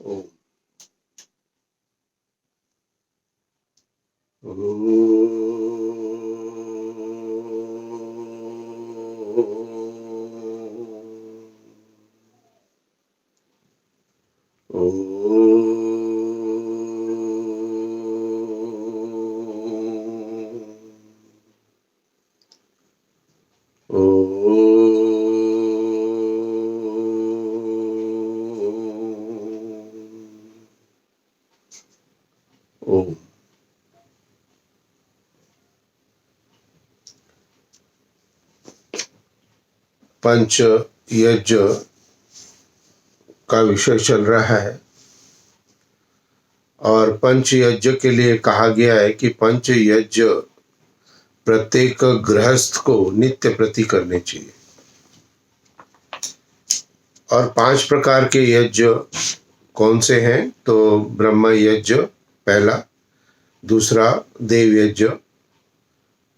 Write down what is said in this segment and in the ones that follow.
ओम। ओम। पंच यज्ञ का विषय चल रहा है और पंच यज्ञ के लिए कहा गया है कि पंच यज्ञ प्रत्येक गृहस्थ को नित्य प्रति करने चाहिए। और 5 प्रकार के यज्ञ कौन से हैं? तो ब्रह्म यज्ञ पहला, दूसरा देव यज्ञ,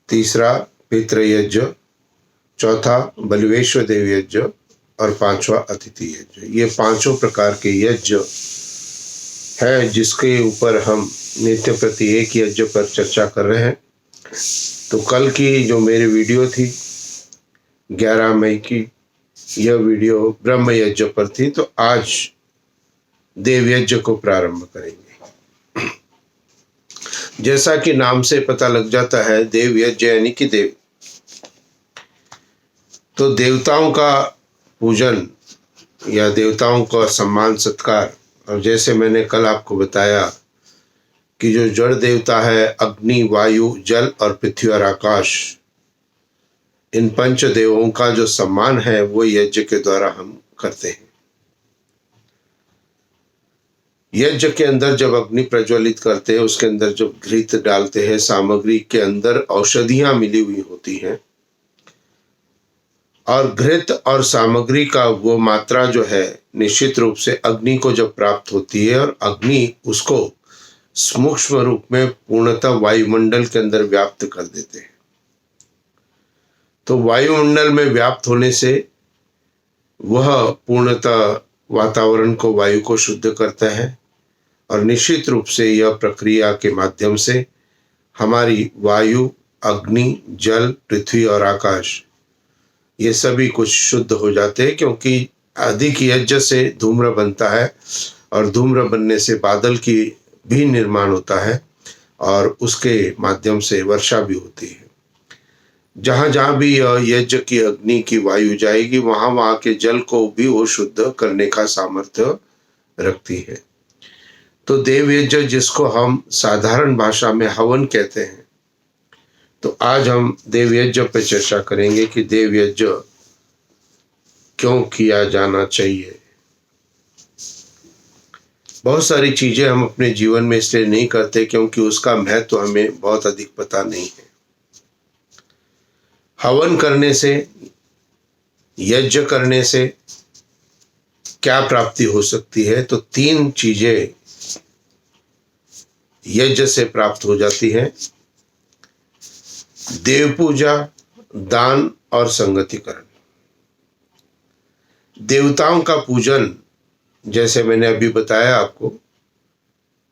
तीसरा पितृ यज्ञ, चौथा बलिवेश्वर देव यज्ञ और 5वां अतिथि यज्ञ। ये 5 प्रकार के यज्ञ है जिसके ऊपर हम नित्य प्रति एक यज्ञ पर चर्चा कर रहे हैं। तो कल की जो मेरी वीडियो थी 11 मई की, यह वीडियो ब्रह्म यज्ञ पर थी। तो आज देव यज्ञ को प्रारंभ करेंगे। जैसा कि नाम से पता लग जाता है, देव यज्ञ यानी कि देव, तो देवताओं का पूजन या देवताओं का सम्मान सत्कार। और जैसे मैंने कल आपको बताया कि जो जड़ देवता है अग्नि, वायु, जल और पृथ्वी और आकाश, इन पंच देवों का जो सम्मान है वो यज्ञ के द्वारा हम करते हैं। यज्ञ के अंदर जब अग्नि प्रज्वलित करते हैं, उसके अंदर जब घृत डालते हैं, सामग्री के अंदर औषधियां मिली हुई होती हैं और घृत और सामग्री का वो मात्रा जो है निश्चित रूप से अग्नि को जब प्राप्त होती है और अग्नि उसको सूक्ष्म रूप में पूर्णतः वायुमंडल के अंदर व्याप्त कर देते हैं। तो वायुमंडल में व्याप्त होने से वह पूर्णतः वातावरण को, वायु को शुद्ध करता है और निश्चित रूप से यह प्रक्रिया के माध्यम से हमारी वायु, अग्नि, जल, पृथ्वी और आकाश, ये सभी कुछ शुद्ध हो जाते हैं। क्योंकि अधिक यज्ञ से धूम्र बनता है और धूम्र बनने से बादल की भी निर्माण होता है और उसके माध्यम से वर्षा भी होती है। जहाँ जहाँ भी यज्ञ की अग्नि की वायु जाएगी, वहाँ वहाँ के जल को भी वो शुद्ध करने का सामर्थ्य रखती है। तो देव यज्ञ, जिसको हम साधारण भाषा में हवन कहते हैं, तो आज हम देव यज्ञ पर चर्चा करेंगे कि देव यज्ञ क्यों किया जाना चाहिए। बहुत सारी चीजें हम अपने जीवन में इसलिए नहीं करते क्योंकि उसका महत्व हमें बहुत अधिक पता नहीं है। हवन करने से, यज्ञ करने से क्या प्राप्ति हो सकती है? तो 3 चीजें यज्ञ से प्राप्त हो जाती हैं: देव पूजा, दान और संगतिकरण। देवताओं का पूजन, जैसे मैंने अभी बताया आपको,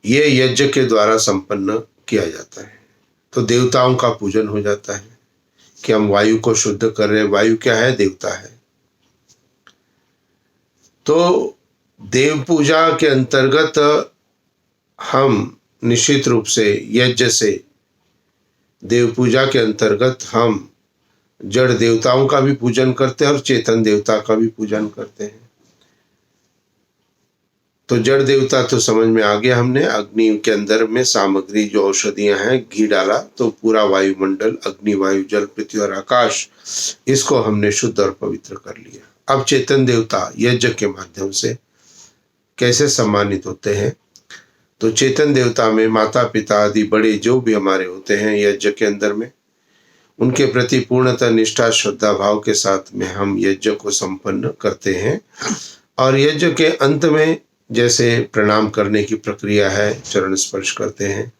ये यज्ञ के द्वारा संपन्न किया जाता है। तो देवताओं का पूजन हो जाता है कि हम वायु को शुद्ध कर रहे हैं। वायु क्या है? देवता है। तो देव पूजा के अंतर्गत हम निश्चित रूप से यज्ञ से, देव पूजा के अंतर्गत हम जड़ देवताओं का भी पूजन करते हैं और चेतन देवता का भी पूजन करते हैं। तो जड़ देवता तो समझ में आ गया हमने। अग्नि के अंदर में सामग्री जो औषधियां हैं, घी डाला तो पूरा वायुमंडल, अग्नि, वायु, जल, पृथ्वी और आकाश, इसको हमने शुद्ध और पवित्र कर लिया। अब चेतन देवता यज्ञ के माध्यम से कैसे सम्मानित होते हैं? तो चेतन देवता में माता पिता आदि बड़े जो भी हमारे होते हैं यज्ञ के अंदर में, उनके प्रति पूर्णतः निष्ठा, श्रद्धा भाव के साथ में हम यज्ञ को संपन्न करते हैं। और यज्ञ के अंत में जैसे प्रणाम करने की प्रक्रिया है, चरण स्पर्श करते हैं,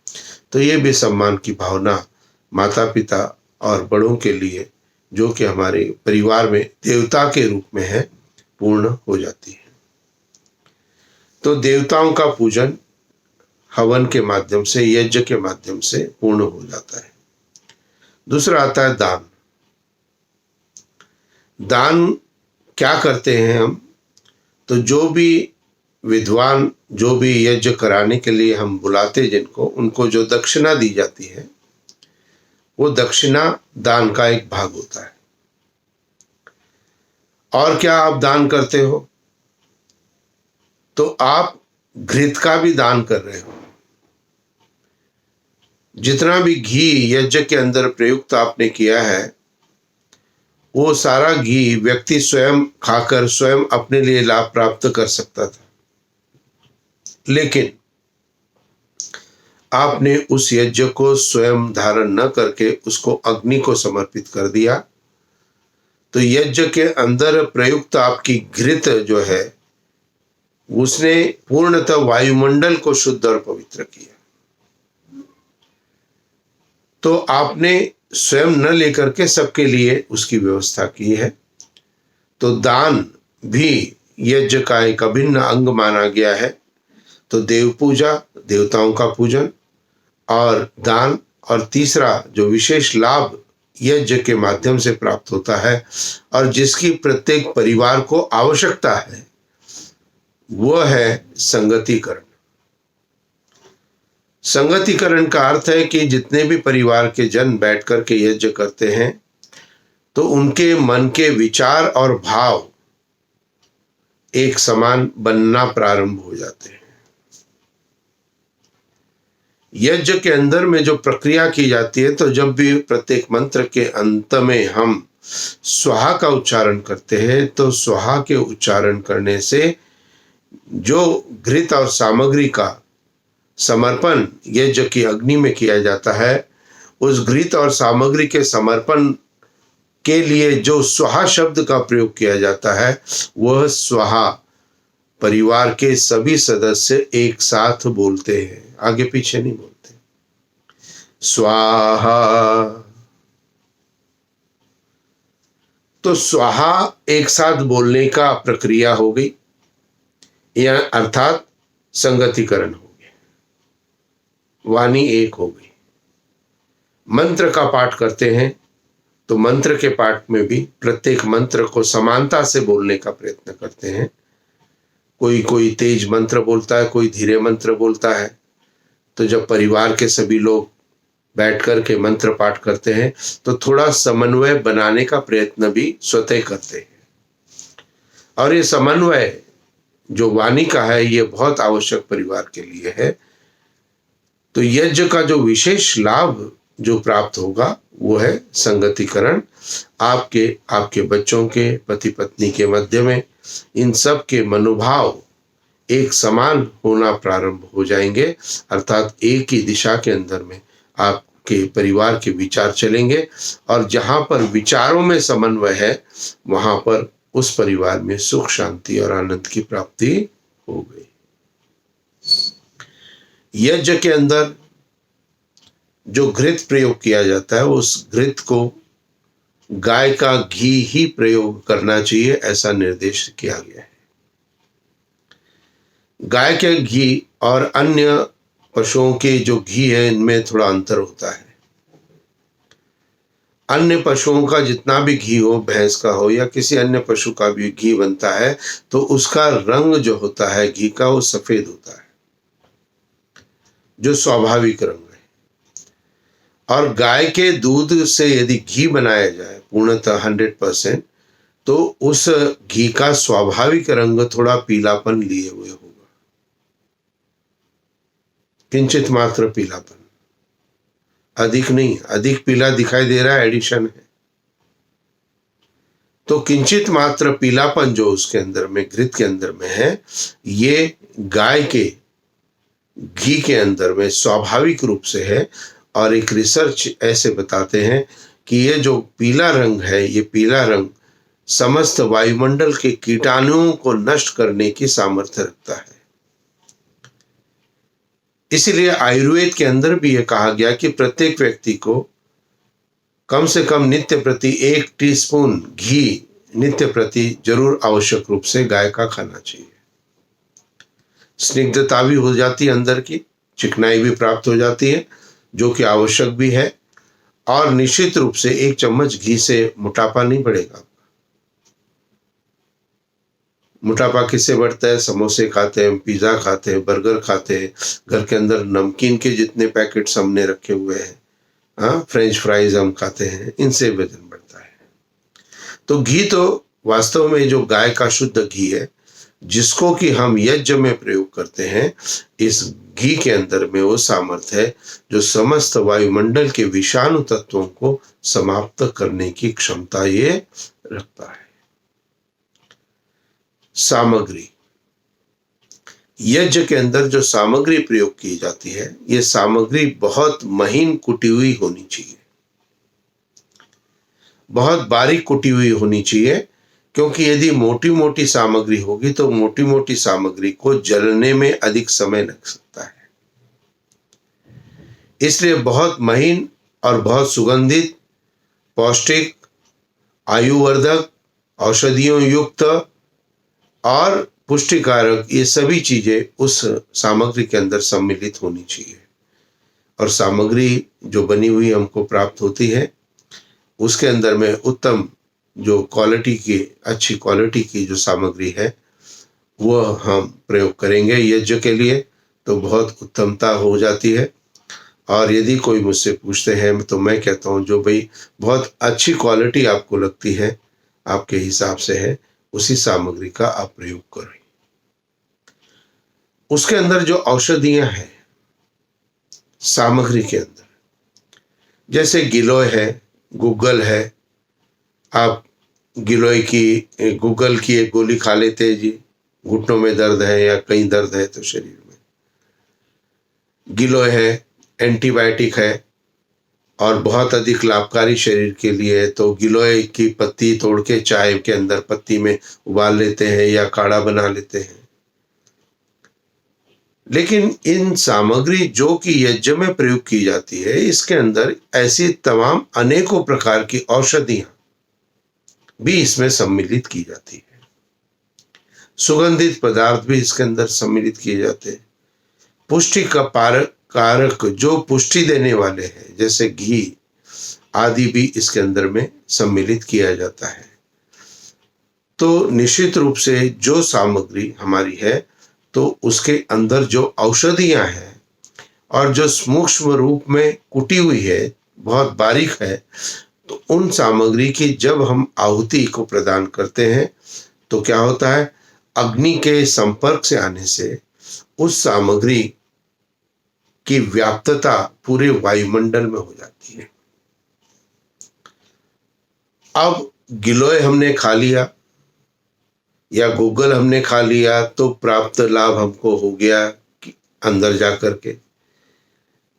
तो ये भी सम्मान की भावना माता पिता और बड़ों के लिए, जो कि हमारे परिवार में देवता के रूप में है, पूर्ण हो जाती है। तो देवताओं का पूजन हवन के माध्यम से, यज्ञ के माध्यम से पूर्ण हो जाता है। दूसरा आता है दान। दान क्या करते हैं हम? तो जो भी विद्वान, जो भी यज्ञ कराने के लिए हम बुलाते जिनको, उनको जो दक्षिणा दी जाती है वो दक्षिणा दान का एक भाग होता है। और क्या आप दान करते हो? तो आप घृत का भी दान कर रहे हो। जितना भी घी यज्ञ के अंदर प्रयुक्त आपने किया है, वो सारा घी व्यक्ति स्वयं खाकर स्वयं अपने लिए लाभ प्राप्त कर सकता था, लेकिन आपने उस यज्ञ को स्वयं धारण न करके उसको अग्नि को समर्पित कर दिया। तो यज्ञ के अंदर प्रयुक्त आपकी घृत जो है, उसने पूर्णतः वायुमंडल को शुद्ध और पवित्र किया। तो आपने स्वयं न लेकर के सबके लिए उसकी व्यवस्था की है। तो दान भी यज्ञ का एक अभिन्न अंग माना गया है। तो देव पूजा, देवताओं का पूजन और दान, और तीसरा जो विशेष लाभ यज्ञ के माध्यम से प्राप्त होता है और जिसकी प्रत्येक परिवार को आवश्यकता है, वह है संगतिकरण। संगतिकरण का अर्थ है कि जितने भी परिवार के जन बैठ कर के यज्ञ करते हैं, तो उनके मन के विचार और भाव एक समान बनना प्रारंभ हो जाते हैं। यज्ञ के अंदर में जो प्रक्रिया की जाती है, तो जब भी प्रत्येक मंत्र के अंत में हम स्वाहा का उच्चारण करते हैं, तो स्वाहा के उच्चारण करने से जो घृत और सामग्री का समर्पण यज्ञ की अग्नि में किया जाता है, उस घृत और सामग्री के समर्पण के लिए जो स्वाहा शब्द का प्रयोग किया जाता है, वह स्वाहा परिवार के सभी सदस्य एक साथ बोलते हैं, आगे पीछे नहीं बोलते। स्वाहा। तो स्वाहा एक साथ बोलने का प्रक्रिया हो गई, या अर्थात संगतिकरण हो गया, वाणी एक हो गई। मंत्र का पाठ करते हैं, तो मंत्र के पाठ में भी प्रत्येक मंत्र को समानता से बोलने का प्रयत्न करते हैं। कोई तेज मंत्र बोलता है, कोई धीरे मंत्र बोलता है। तो जब परिवार के सभी लोग बैठ कर के मंत्र पाठ करते हैं, तो थोड़ा समन्वय बनाने का प्रयत्न भी स्वतः करते हैं। और ये समन्वय जो वाणी का है, ये बहुत आवश्यक परिवार के लिए है। तो यज्ञ का जो विशेष लाभ जो प्राप्त होगा, वो है संगतिकरण। आपके बच्चों के, पति पत्नी के मध्य में इन सब के मनोभाव एक समान होना प्रारंभ हो जाएंगे, अर्थात एक ही दिशा के अंदर में आपके परिवार के विचार चलेंगे। और जहाँ पर विचारों में समन्वय है, वहाँ पर उस परिवार में सुख, शांति और आनंद की प्राप्ति हो गई। यज्ञ के अंदर जो घृत प्रयोग किया जाता है, उस घृत को गाय का घी ही प्रयोग करना चाहिए, ऐसा निर्देश किया गया है। गाय के घी और अन्य पशुओं के जो घी है, इनमें थोड़ा अंतर होता है। अन्य पशुओं का जितना भी घी हो, भैंस का हो या किसी अन्य पशु का भी घी बनता है, तो उसका रंग जो होता है घी का, वो सफेद होता है, जो स्वाभाविक रंग है। और गाय के दूध से यदि घी बनाया जाए पूर्णतः 100%, तो उस घी का स्वाभाविक रंग थोड़ा पीलापन लिए हुए होगा, किंचित मात्र पीलापन, अधिक नहीं। अधिक पीला दिखाई दे रहा है, एडिशन है। तो किंचित मात्र पीलापन जो उसके अंदर में, घृत के अंदर में है, ये गाय के घी के अंदर में स्वाभाविक रूप से है। और एक रिसर्च ऐसे बताते हैं कि ये जो पीला रंग है, ये पीला रंग समस्त वायुमंडल के कीटाणुओं को नष्ट करने की सामर्थ्य रखता है। इसीलिए आयुर्वेद के अंदर भी यह कहा गया कि प्रत्येक व्यक्ति को कम से कम नित्य प्रति 1 टीस्पून घी नित्य प्रति जरूर आवश्यक रूप से गाय का खाना चाहिए। स्निग्धता भी हो जाती है, अंदर की चिकनाई भी प्राप्त हो जाती है, जो कि आवश्यक भी है। और निश्चित रूप से 1 चम्मच घी से मोटापा नहीं बढ़ेगा। मोटापा किससे बढ़ता है? समोसे खाते हैं, पिज्जा खाते हैं, बर्गर खाते हैं, घर के अंदर नमकीन के जितने पैकेट्स हमने रखे हुए हैं, हाँ, फ्रेंच फ्राइज हम खाते हैं, इनसे वजन बढ़ता है। तो घी तो वास्तव में जो गाय का शुद्ध घी है, जिसको कि हम यज्ञ में प्रयोग करते हैं, इस घी के अंदर में वो सामर्थ्य है जो समस्त वायुमंडल के विषाणु तत्वों को समाप्त करने की क्षमता ये रखता है। सामग्री, यज्ञ के अंदर जो सामग्री प्रयोग की जाती है, ये सामग्री बहुत महीन कुटी हुई होनी चाहिए, बहुत बारीक कुटी हुई होनी चाहिए, क्योंकि यदि मोटी मोटी सामग्री होगी तो मोटी मोटी सामग्री को जलने में अधिक समय लग सकता है। इसलिए बहुत महीन और बहुत सुगंधित, पौष्टिक, आयुवर्धक, औषधियों युक्त और पुष्टिकारक, ये सभी चीजें उस सामग्री के अंदर सम्मिलित होनी चाहिए। और सामग्री जो बनी हुई हमको प्राप्त होती है, उसके अंदर में उत्तम जो क्वालिटी की, अच्छी क्वालिटी की जो सामग्री है, वह हम प्रयोग करेंगे यज्ञ के लिए, तो बहुत उत्तमता हो जाती है। और यदि कोई मुझसे पूछते हैं तो मैं कहता हूँ जो भाई बहुत अच्छी क्वालिटी आपको लगती है, आपके हिसाब से है, उसी सामग्री का आप प्रयोग करें। उसके अंदर जो औषधियां हैं सामग्री के अंदर, जैसे गिलोय है, गूगल है, आप गिलोय की, गूगल की एक गोली खा लेते हैं जी, घुटनों में दर्द है या कहीं दर्द है तो शरीर में, गिलोय है, एंटीबायोटिक है और बहुत अधिक लाभकारी शरीर के लिए है। तो गिलोय की पत्ती तोड़ के चाय के अंदर पत्ती में उबाल लेते हैं या काढ़ा बना लेते हैं। लेकिन इन सामग्री जो कि यज्ञ में प्रयोग की जाती है, इसके अंदर ऐसी तमाम अनेकों प्रकार की औषधियां भी इसमें सम्मिलित की जाती है, सुगंधित पदार्थ भी इसके अंदर सम्मिलित किए जाते हैं, पुष्टि का कारक जो पुष्टि देने वाले हैं जैसे घी आदि भी इसके अंदर में सम्मिलित किया जाता है। तो निश्चित रूप से जो सामग्री हमारी है, तो उसके अंदर जो औषधियां हैं और जो सूक्ष्म रूप में कुटी हुई है, बहुत बारीक है, तो उन सामग्री की जब हम आहुति को प्रदान करते हैं तो क्या होता है, अग्नि के संपर्क से आने से उस सामग्री की व्याप्तता पूरे वायुमंडल में हो जाती है। अब गिलोय हमने खा लिया या गूगल हमने खा लिया तो प्राप्त लाभ हमको हो गया अंदर जा कर के,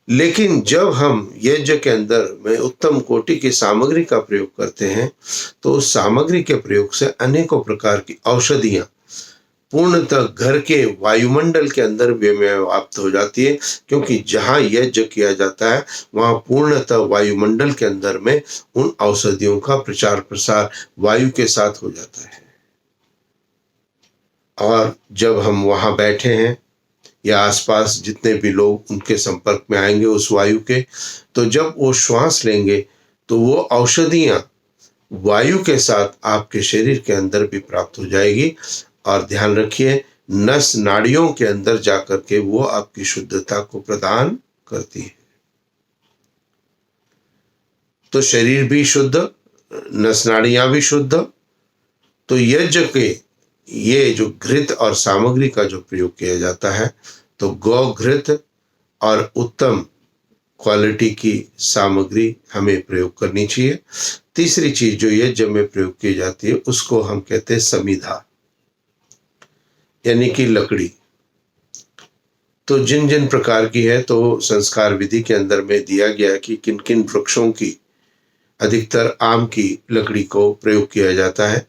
लेकिन जब हम यज्ञ के अंदर में उत्तम कोटि की सामग्री का प्रयोग करते हैं तो उस सामग्री के प्रयोग से अनेकों प्रकार की औषधियां पूर्णतः घर के वायुमंडल के अंदर व्याप्त हो जाती है, क्योंकि जहां यज्ञ किया जाता है वहां पूर्णतः वायुमंडल के अंदर में उन औषधियों का प्रचार प्रसार वायु के साथ हो जाता है। और जब हम वहां बैठे हैं या आसपास जितने भी लोग उनके संपर्क में आएंगे उस वायु के, तो जब वो श्वास लेंगे तो वो औषधियां वायु के साथ आपके शरीर के अंदर भी प्राप्त हो जाएगी। और ध्यान रखिए, नस नाड़ियों के अंदर जाकर के वो आपकी शुद्धता को प्रदान करती है। तो शरीर भी शुद्ध, नस नाड़ियां भी शुद्ध। तो यज्ञ के ये जो घृत और सामग्री का जो प्रयोग किया जाता है, तो गौ घृत और उत्तम क्वालिटी की सामग्री हमें प्रयोग करनी चाहिए। तीसरी चीज जो यज्ञ में प्रयोग की जाती है उसको हम कहते हैं समिधा, यानी कि लकड़ी। तो जिन जिन प्रकार की है, तो संस्कार विधि के अंदर में दिया गया कि किन किन वृक्षों की, अधिकतर आम की लकड़ी को प्रयोग किया जाता है।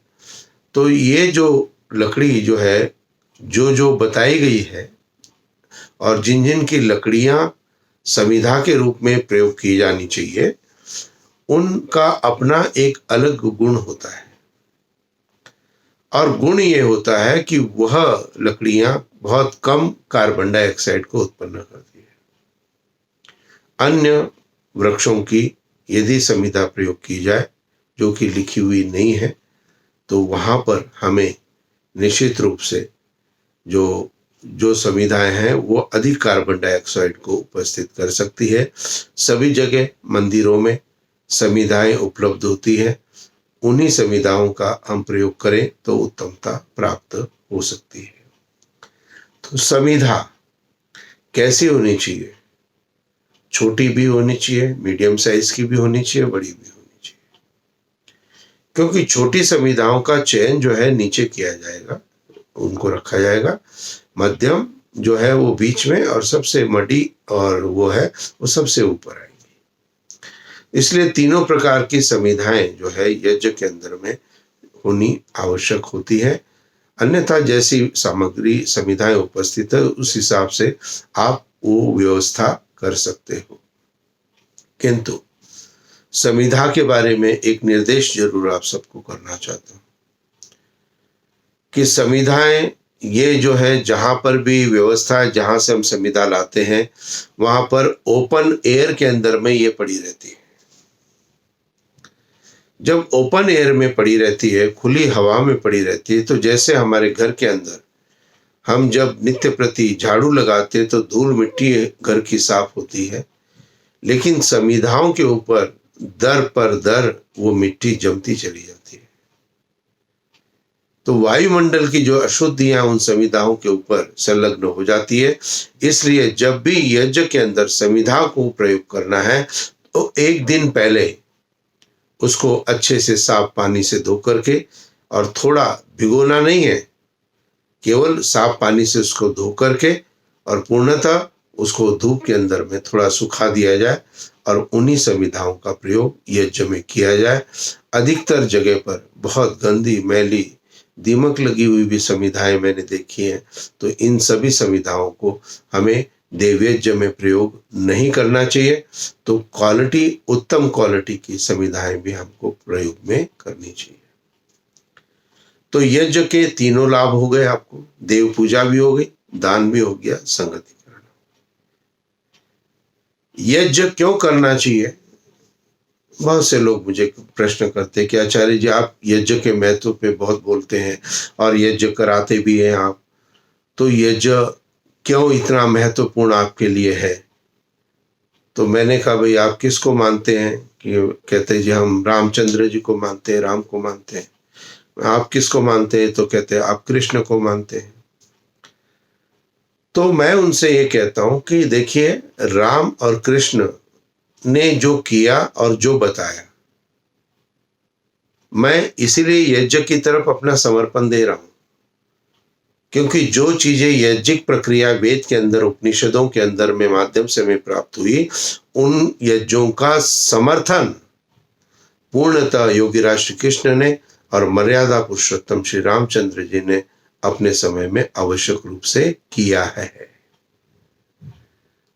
तो ये जो लकड़ी जो है, जो जो बताई गई है और जिन जिन की लकड़ियां समिधा के रूप में प्रयोग की जानी चाहिए, उनका अपना एक अलग गुण होता है। और गुण ये होता है कि वह लकड़ियां बहुत कम कार्बन डाइऑक्साइड को उत्पन्न करती है। अन्य वृक्षों की यदि संविधा प्रयोग की जाए जो कि लिखी हुई नहीं है, तो वहां पर हमें निश्चित रूप से जो जो संविधाएं हैं वो अधिक कार्बन डाइऑक्साइड को उपस्थित कर सकती है। सभी जगह मंदिरों में संविधाएं उपलब्ध होती है, उन्हीं संविधाओं का हम प्रयोग करें तो उत्तमता प्राप्त हो सकती है। तो संविधा कैसी होनी चाहिए? छोटी भी होनी चाहिए, मीडियम साइज की भी होनी चाहिए, बड़ी भी होनी चाहिए। क्योंकि छोटी संविधाओं का चयन जो है नीचे किया जाएगा, उनको रखा जाएगा। मध्यम जो है वो बीच में, और सबसे मडी और वो है वो सबसे ऊपर आएगी। इसलिए तीनों प्रकार की संविधाएं जो है यज्ञ के अंदर में होनी आवश्यक होती है। अन्यथा जैसी सामग्री संविधाएं उपस्थित है उस हिसाब से आप वो व्यवस्था कर सकते हो। किंतु संविधा के बारे में एक निर्देश जरूर आप सबको करना चाहता हूं कि संविधाएं ये जो है जहां पर भी व्यवस्था, जहां से हम संविधा लाते हैं वहां पर ओपन एयर के अंदर में ये पड़ी रहती है। जब ओपन एयर में पड़ी रहती है, खुली हवा में पड़ी रहती है, तो जैसे हमारे घर के अंदर हम जब नित्य प्रति झाड़ू लगाते हैं तो धूल मिट्टी घर की साफ होती है, लेकिन संविधाओं के ऊपर दर पर दर वो मिट्टी जमती चली जाती है। तो वायुमंडल की जो अशुद्धियां उन संविधाओं के ऊपर संलग्न हो जाती है। इसलिए जब भी यज्ञ के अंदर संविधा को प्रयोग करना है तो एक दिन पहले उसको अच्छे से साफ पानी से धो करके, और थोड़ा भिगोना नहीं है, केवल साफ पानी से उसको धो करके और पूर्णतः उसको धूप के अंदर में थोड़ा सुखा दिया जाए और उन्हीं संविधाओं का प्रयोग यज्ञ में किया जाए। अधिकतर जगह पर बहुत गंदी मैली दीमक लगी हुई भी संविधाएं मैंने देखी हैं, तो इन सभी संविधाओं को हमें देवयज्ञ में प्रयोग नहीं करना चाहिए। तो क्वालिटी, उत्तम क्वालिटी की संविधाएं भी हमको प्रयोग में करनी चाहिए। तो यज्ञ के तीनों लाभ हो गए आपको, देव पूजा भी हो गई, दान भी हो गया, संगति करना। यज्ञ क्यों करना चाहिए? बहुत से लोग मुझे प्रश्न करते हैं कि आचार्य जी आप यज्ञ के महत्व पे बहुत बोलते हैं और यज्ञ कराते भी हैं आप, तो यज्ञ क्यों इतना महत्वपूर्ण आपके लिए है? तो मैंने कहा भाई आप किसको मानते हैं? कि कहते हैं जी हम रामचंद्र जी को मानते हैं, राम को मानते हैं। आप किसको मानते हैं? तो कहते हैं आप कृष्ण को मानते हैं। तो मैं उनसे ये कहता हूं कि देखिए, राम और कृष्ण ने जो किया और जो बताया, मैं इसीलिए यज्ञ की तरफ अपना समर्पण दे रहा हूं, क्योंकि जो चीजें यज्ञिक प्रक्रिया वेद के अंदर, उपनिषदों के अंदर में माध्यम से हमें प्राप्त हुई, उन यज्ञों का समर्थन पूर्णतः योगीराज श्री कृष्ण ने और मर्यादा पुरुषोत्तम श्री रामचंद्र जी ने अपने समय में आवश्यक रूप से किया है।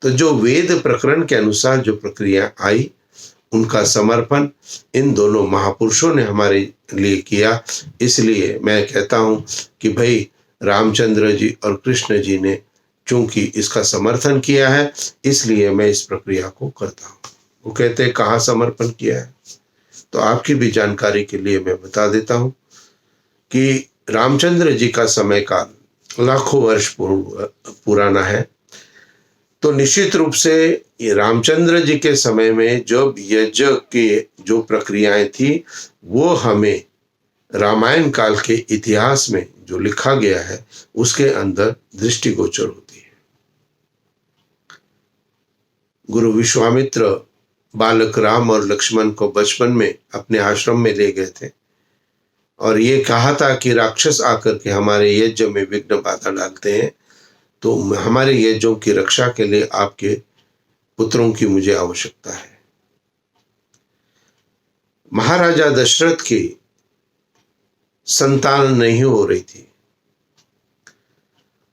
तो जो वेद प्रकरण के अनुसार जो प्रक्रिया आई, उनका समर्पण इन दोनों महापुरुषों ने हमारे लिए किया। इसलिए मैं कहता हूं कि भाई रामचंद्र जी और कृष्ण जी ने चूंकि इसका समर्थन किया है, इसलिए मैं इस प्रक्रिया को करता हूं। वो कहते हैं कहाँ समर्पण किया है, तो आपकी भी जानकारी के लिए मैं बता देता हूं कि रामचंद्र जी का समय काल लाखों वर्ष पुराना है। तो निश्चित रूप से ये रामचंद्र जी के समय में जब यज्ञ के जो प्रक्रियाएं थी, वो हमें रामायण काल के इतिहास में जो लिखा गया है उसके अंदर दृष्टिगोचर होती है। गुरु विश्वामित्र बालक राम और लक्ष्मण को बचपन में अपने आश्रम में ले गए थे और ये कहा था कि राक्षस आकर के हमारे यज्ञ में विघ्न बाधा डालते हैं, तो हमारे यज्ञों की रक्षा के लिए आपके पुत्रों की मुझे आवश्यकता है। महाराजा दशरथ की संतान नहीं हो रही थी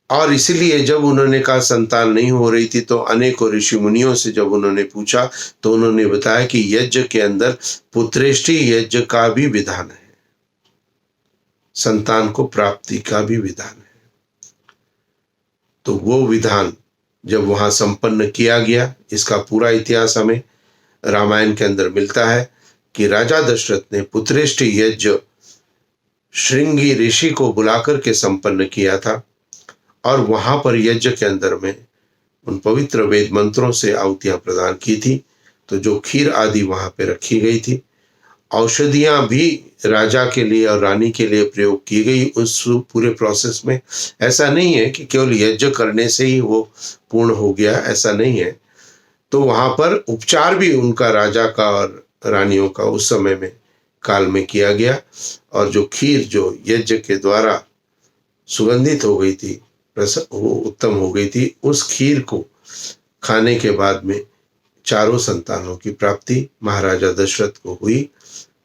और इसलिए जब उन्होंने कहा संतान नहीं हो रही थी, तो अनेकों ऋषि मुनियों से जब उन्होंने पूछा तो उन्होंने बताया कि यज्ञ के अंदर पुत्रेष्टि यज्ञ का भी विधान है। संतान को प्राप्ति का भी विधान है। तो वो विधान जब वहां संपन्न किया गया, इसका पूरा इतिहास हमें रामायण के अंदर मिलता है कि राजा दशरथ ने पुत्रेष्ठ यज्ञ श्रृंगी ऋषि को बुलाकर के संपन्न किया था, और वहां पर यज्ञ के अंदर में उन पवित्र वेद मंत्रों से आहुतियां प्रदान की थी। तो जो खीर आदि वहां पे रखी गई थी, औषधियां भी राजा के लिए और रानी के लिए प्रयोग की गई उस पूरे प्रोसेस में। ऐसा नहीं है कि केवल यज्ञ करने से ही वो पूर्ण हो गया, ऐसा नहीं है। तो वहां पर उपचार भी उनका, राजा का और रानियों का, उस समय में काल में किया गया। और जो खीर जो यज्ञ के द्वारा सुगंधित हो गई थी, वो उत्तम हो गई थी, उस खीर को खाने के बाद में चारों संतानों की प्राप्ति महाराजा दशरथ को हुई,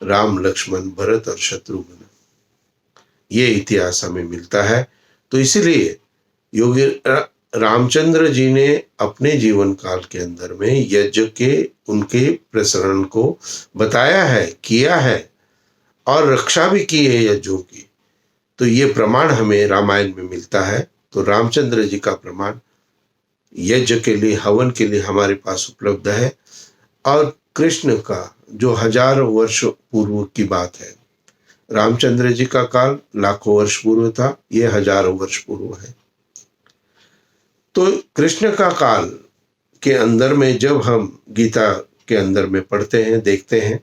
राम, लक्ष्मण, भरत और शत्रुघ्न। ये इतिहास हमें मिलता है। तो इसीलिए योगी रामचंद्र जी ने अपने जीवन काल के अंदर में यज्ञ के, उनके प्रसरण को बताया है, किया है, और रक्षा भी की है यज्ञों की। तो ये प्रमाण हमें रामायण में मिलता है। तो रामचंद्र जी का प्रमाण यज्ञ के लिए, हवन के लिए हमारे पास उपलब्ध है। और कृष्ण का जो हजारों वर्ष पूर्व की बात है, रामचंद्र जी का काल लाखों वर्ष पूर्व था, ये हजारों वर्ष पूर्व है। तो कृष्ण का काल के अंदर में जब हम गीता के अंदर में पढ़ते हैं, देखते हैं,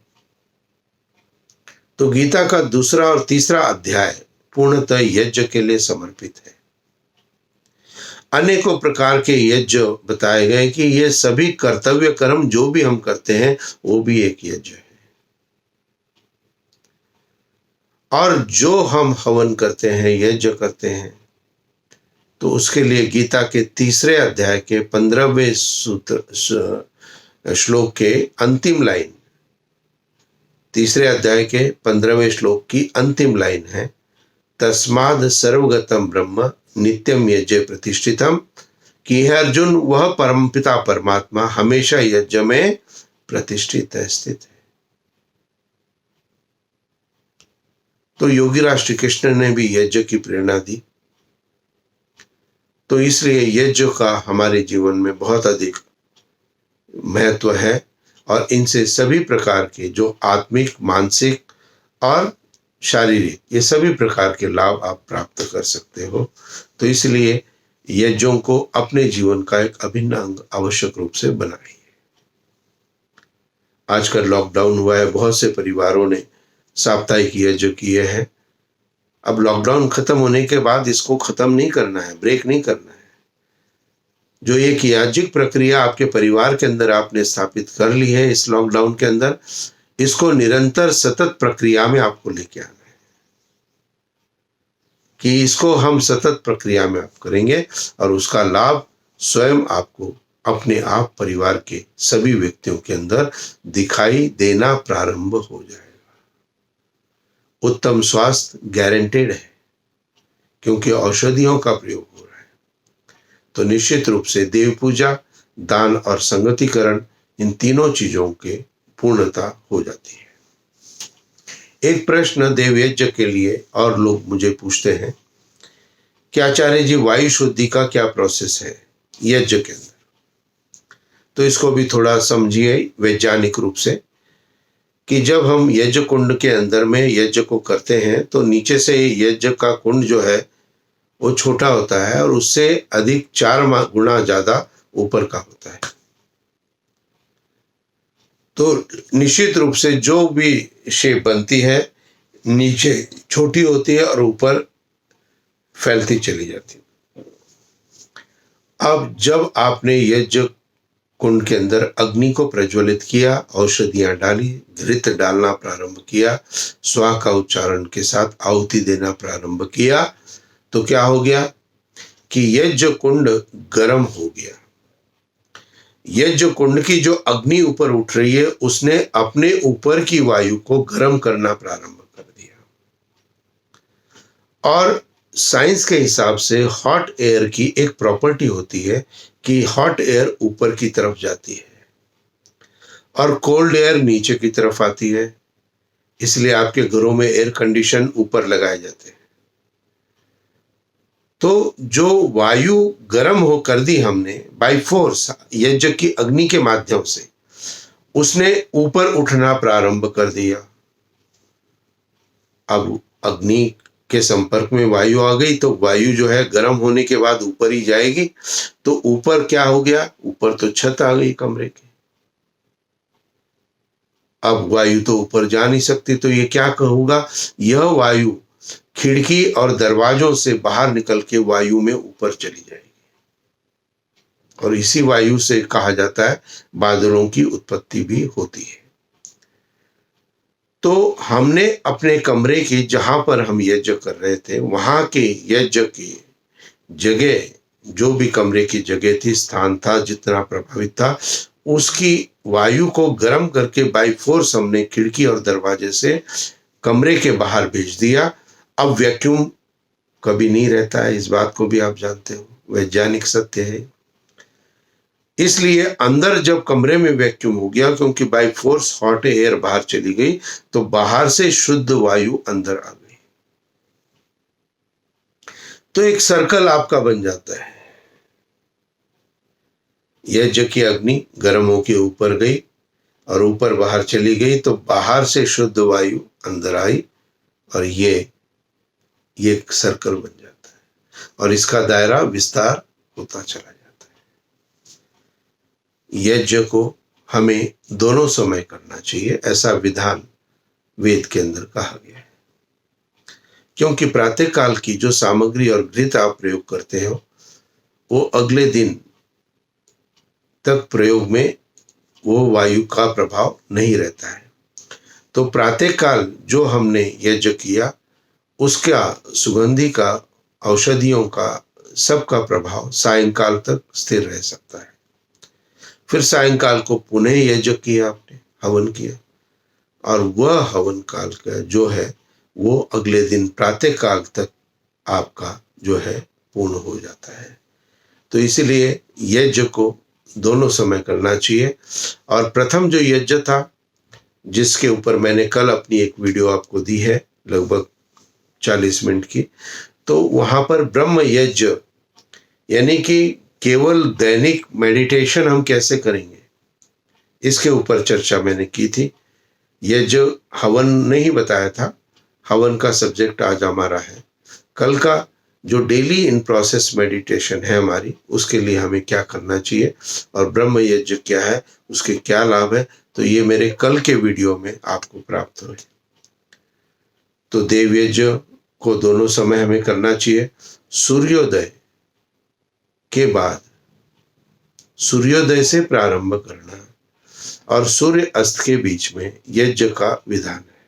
तो गीता का दूसरा और तीसरा अध्याय पूर्णतः यज्ञ के लिए समर्पित है। अनेकों प्रकार के यज्ञ बताए गए कि ये सभी कर्तव्य कर्म जो भी हम करते हैं वो भी एक यज्ञ है। और जो हम हवन करते हैं, यज्ञ करते हैं, तो उसके लिए गीता के तीसरे अध्याय के 15वें श्लोक के अंतिम लाइन, तीसरे अध्याय के 15वें श्लोक की अंतिम लाइन है, तस्माद सर्वगतम ब्रह्म नित्यम यज्ञ प्रतिष्ठितम, कि है अर्जुन वह परमपिता परमात्मा हमेशा यज्ञ में प्रतिष्ठित है, स्थित है। तो योगीराज श्री कृष्ण ने भी यज्ञ की प्रेरणा दी। तो इसलिए यज्ञ का हमारे जीवन में बहुत अधिक महत्व है, और इनसे सभी प्रकार के जो आत्मिक, मानसिक और शारीरिक, ये सभी प्रकार के लाभ आप प्राप्त कर सकते हो। तो इसलिए यज्ञों को अपने जीवन का एक अभिन्न अंग आवश्यक रूप से बनाइए। आजकल लॉकडाउन हुआ है, बहुत से परिवारों ने साप्ताहिक यज्ञ किए हैं। अब लॉकडाउन खत्म होने के बाद इसको खत्म नहीं करना है, ब्रेक नहीं करना है। जो एक याज्ञिक प्रक्रिया आपके परिवार के अंदर आपने स्थापित कर ली है इस लॉकडाउन के अंदर, इसको निरंतर सतत प्रक्रिया में आपको लेके आना है, कि इसको हम सतत प्रक्रिया में आप करेंगे और उसका लाभ स्वयं आपको अपने आप, परिवार के सभी व्यक्तियों के अंदर दिखाई देना प्रारंभ हो जाएगा। उत्तम स्वास्थ्य गारंटेड है, क्योंकि औषधियों का प्रयोग हो रहा है। तो निश्चित रूप से देव पूजा, दान और संगतिकरण, इन तीनों चीजों के पूर्णता हो जाती है। एक प्रश्न देव यज्ञ के लिए और लोग मुझे पूछते हैं कि आचार्य जी, वायु शुद्धि का क्या प्रोसेस है यज्ञ के अंदर? तो इसको भी थोड़ा समझिए वैज्ञानिक रूप से, कि जब हम यज्ञ कुंड के अंदर में यज्ञ को करते हैं तो नीचे से यज्ञ का कुंड जो है वो छोटा होता है और उससे अधिक 4 गुना ज्यादा ऊपर का होता है। तो निश्चित रूप से जो भी शेप बनती है नीचे छोटी होती है और ऊपर फैलती चली जाती है। अब जब आपने यज्ञ कुंड के अंदर अग्नि को प्रज्वलित किया, औषधियां डाली, घृत डालना प्रारंभ किया, स्वाहा का उच्चारण के साथ आहुति देना प्रारंभ किया, तो क्या हो गया कि यज्ञ कुंड गर्म हो गया। यज्ञ कुंड की जो अग्नि ऊपर उठ रही है उसने अपने ऊपर की वायु को गर्म करना प्रारंभ कर दिया। और साइंस के हिसाब से हॉट एयर की एक प्रॉपर्टी होती है कि हॉट एयर ऊपर की तरफ जाती है और कोल्ड एयर नीचे की तरफ आती है। इसलिए आपके घरों में एयर कंडीशन ऊपर लगाए जाते हैं। तो जो वायु गर्म हो कर दी हमने बाय फोर्स यज्ञ की अग्नि के माध्यम से, उसने ऊपर उठना प्रारंभ कर दिया। अब अग्नि के संपर्क में वायु आ गई तो वायु जो है गर्म होने के बाद ऊपर ही जाएगी। तो ऊपर क्या हो गया, ऊपर तो छत आ गई कमरे की। अब वायु तो ऊपर जा नहीं सकती, तो ये क्या कहूँगा, यह वायु खिड़की और दरवाजों से बाहर निकल के वायु में ऊपर चली जाएगी। और इसी वायु से कहा जाता है बादलों की उत्पत्ति भी होती है। तो हमने अपने कमरे की, जहां पर हम यज्ञ कर रहे थे, वहां के यज्ञ की जगह, जो भी कमरे की जगह थी, स्थान था, जितना प्रभावित था, उसकी वायु को गर्म करके बाय फोर्स हमने खिड़की और दरवाजे से कमरे के बाहर भेज दिया। अब वैक्यूम कभी नहीं रहता है, इस बात को भी आप जानते हो, वैज्ञानिक सत्य है। इसलिए अंदर जब कमरे में वैक्यूम हो गया, क्योंकि बाय फोर्स हॉट एयर बाहर चली गई, तो बाहर से शुद्ध वायु अंदर आ गई। तो एक सर्कल आपका बन जाता है। यज्ञ की अग्नि गर्म होकर ऊपर गई और ऊपर बाहर चली गई, तो बाहर से शुद्ध वायु अंदर आई और ये एक सर्कल बन जाता है और इसका दायरा विस्तार होता चला जाता है। यज्ञ को हमें दोनों समय करना चाहिए, ऐसा विधान वेद के अंदर कहा गया है। क्योंकि प्रातः काल की जो सामग्री और घृत आप प्रयोग करते हो, वो अगले दिन तक प्रयोग में वो वायु का प्रभाव नहीं रहता है। तो प्रातः काल जो हमने यज्ञ किया, उसका सुगंधि का, औषधियों का, सबका प्रभाव सायंकाल तक स्थिर रह सकता है। फिर सायंकाल को पुनः यज्ञ किया आपने, हवन किया, और वह हवन काल का जो है वो अगले दिन प्रातः काल तक आपका जो है पूर्ण हो जाता है। तो इसीलिए यज्ञ को दोनों समय करना चाहिए। और प्रथम जो यज्ञ था, जिसके ऊपर मैंने कल अपनी एक वीडियो आपको दी है लगभग 40 मिनट की, तो वहां पर ब्रह्म यज्ञ, यानी कि केवल दैनिक मेडिटेशन हम कैसे करेंगे, इसके ऊपर चर्चा मैंने की थी। यज्ञ हवन नहीं बताया था, हवन का सब्जेक्ट आज हमारा है। कल का जो डेली इन प्रोसेस मेडिटेशन है हमारी, उसके लिए हमें क्या करना चाहिए और ब्रह्म यज्ञ क्या है, उसके क्या लाभ है, तो ये मेरे कल के वीडियो में आपको प्राप्त हुए। तो देव यज्ञ को दोनों समय हमें करना चाहिए। सूर्योदय के बाद, सूर्योदय से प्रारंभ करना और सूर्य अस्त के बीच में यज्ञ का विधान है,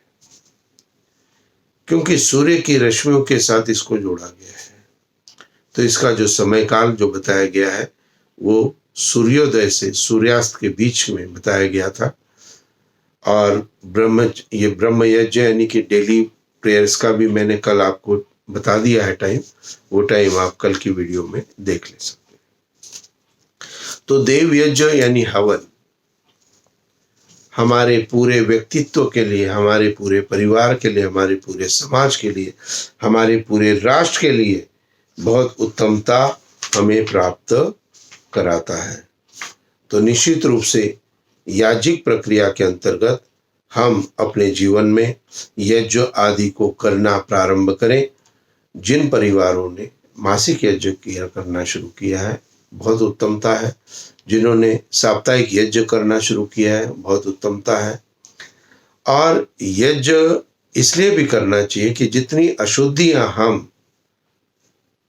क्योंकि सूर्य की रश्मियों के साथ इसको जोड़ा गया है। तो इसका जो समय काल जो बताया गया है वो सूर्योदय से सूर्यास्त के बीच में बताया गया था। और ये ब्रह्म यज्ञ यानी कि डेली प्रेयर्स का भी मैंने कल आपको बता दिया है टाइम, वो टाइम आप कल की वीडियो में देख ले सकते हैं। तो देव यज्ञ यानी हवन हमारे पूरे व्यक्तित्व के लिए, हमारे पूरे परिवार के लिए, हमारे पूरे समाज के लिए, हमारे पूरे राष्ट्र के लिए बहुत उत्तमता हमें प्राप्त कराता है। तो निश्चित रूप से याज्ञिक प्रक्रिया के अंतर्गत हम अपने जीवन में यज्ञ आदि को करना प्रारंभ करें। जिन परिवारों ने मासिक यज्ञ करना शुरू किया है, बहुत उत्तमता है। जिन्होंने साप्ताहिक यज्ञ करना शुरू किया है, बहुत उत्तमता है। और यज्ञ इसलिए भी करना चाहिए कि जितनी अशुद्धियां हम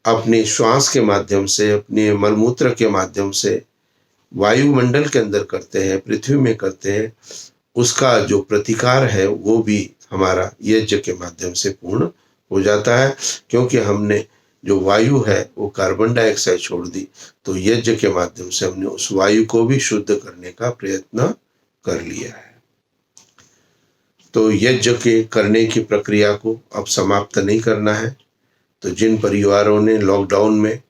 अपने श्वास के माध्यम से, अपने मलमूत्र के माध्यम से वायुमंडल के अंदर करते हैं, पृथ्वी में करते हैं, उसका जो प्रतिकार है वो भी हमारा यज्ञ के माध्यम से पूर्ण हो जाता है। क्योंकि हमने जो वायु है वो कार्बन डाइऑक्साइड छोड़ दी, तो यज्ञ के माध्यम से हमने उस वायु को भी शुद्ध करने का प्रयत्न कर लिया है। तो यज्ञ के करने की प्रक्रिया को अब समाप्त नहीं करना है। तो जिन परिवारों ने लॉकडाउन में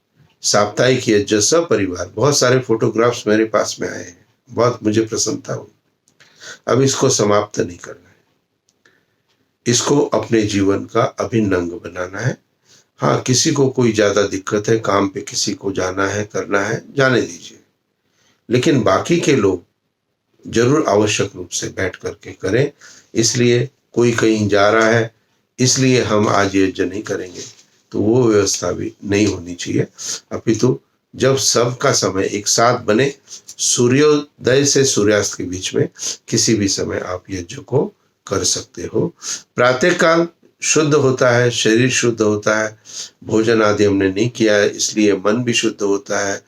साप्ताहिक यज्ञ, सब परिवार, बहुत सारे फोटोग्राफ्स मेरे पास में आए हैं, बहुत मुझे प्रसन्नता हुई। अब इसको समाप्त नहीं करना है, इसको अपने जीवन का अभिन्न अंग बनाना है। हाँ, किसी को कोई ज़्यादा दिक्कत है, काम पे किसी को जाना है, करना है, जाने दीजिए। लेकिन बाकी के लोग ज़रूर आवश्यक रूप से बैठ कर के करें। इसलिए कोई कहीं जा रहा है, इसलिए हम आज यज्ञ नहीं करेंगे, तो वो व्यवस्था भी नहीं होनी चाहिए। अपितु जब सबका समय एक साथ बने, सूर्योदय से सूर्यास्त के बीच में किसी भी समय आप यज्ञ को कर सकते हो। प्रातः काल शुद्ध होता है, शरीर शुद्ध होता है, भोजन आदि हमने नहीं किया है, इसलिए मन भी शुद्ध होता है।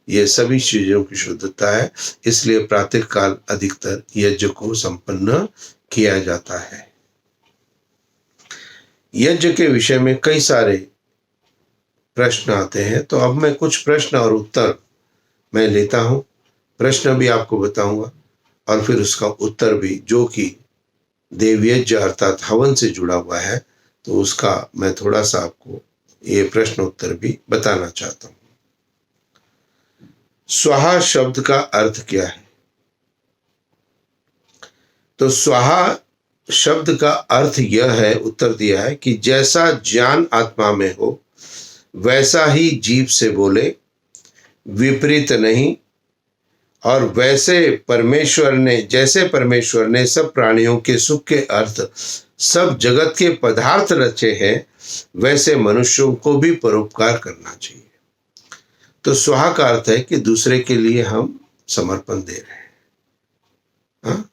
ये सभी चीजों की शुद्धता है, इसलिए प्रातः काल अधिकतर यज्ञ को संपन्न किया जाता है। यज्ञ के विषय में कई सारे प्रश्न आते हैं, तो अब मैं कुछ प्रश्न और उत्तर मैं लेता हूं। प्रश्न भी आपको बताऊंगा और फिर उसका उत्तर भी, जो कि देवयज्ञ अर्थात हवन से जुड़ा हुआ है, तो उसका मैं थोड़ा सा आपको ये प्रश्न उत्तर भी बताना चाहता हूं। स्वाहा शब्द का अर्थ क्या है? तो स्वाहा शब्द का अर्थ यह है, उत्तर दिया है कि जैसा ज्ञान आत्मा में हो वैसा ही जीव से बोले, विपरीत नहीं। और जैसे परमेश्वर ने सब प्राणियों के सुख के अर्थ सब जगत के पदार्थ रचे हैं, वैसे मनुष्यों को भी परोपकार करना चाहिए। तो स्वाहा का अर्थ है कि दूसरे के लिए हम समर्पण दे रहे हैं। हाँ?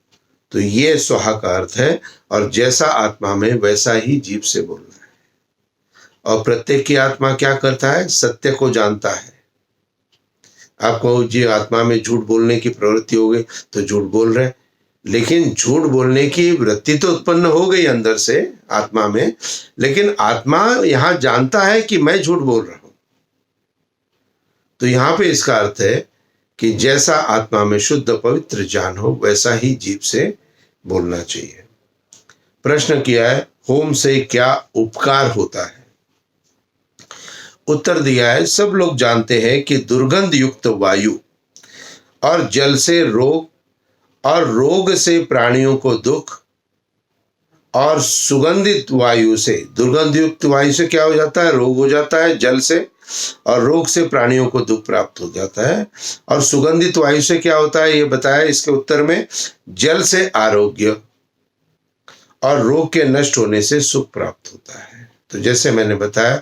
तो ये स्वाहा का अर्थ है। और जैसा आत्मा में वैसा ही जीव से बोलना है। और प्रत्येक की आत्मा क्या करता है? सत्य को जानता है। आपको जी आत्मा में झूठ बोलने की प्रवृत्ति हो गई तो झूठ बोल रहे, लेकिन झूठ बोलने की वृत्ति तो उत्पन्न हो गई अंदर से आत्मा में, लेकिन आत्मा यहां जानता है कि मैं झूठ बोल रहा हूं। तो यहां पे इसका अर्थ है कि जैसा आत्मा में शुद्ध पवित्र ज्ञान हो वैसा ही जीव से बोलना चाहिए। प्रश्न किया है, होम से क्या उपकार होता है? उत्तर दिया है, सब लोग जानते हैं कि दुर्गंध युक्त वायु और जल से रोग, और रोग से प्राणियों को दुख, और सुगंधित वायु से, दुर्गंध युक्त वायु से क्या हो जाता है? रोग हो जाता है जल से, और रोग से प्राणियों को दुख प्राप्त हो जाता है। और सुगंधित वायु से क्या होता है ये बताया इसके उत्तर में, जल से आरोग्य, और रोग के नष्ट होने से सुख प्राप्त होता है। तो जैसे मैंने बताया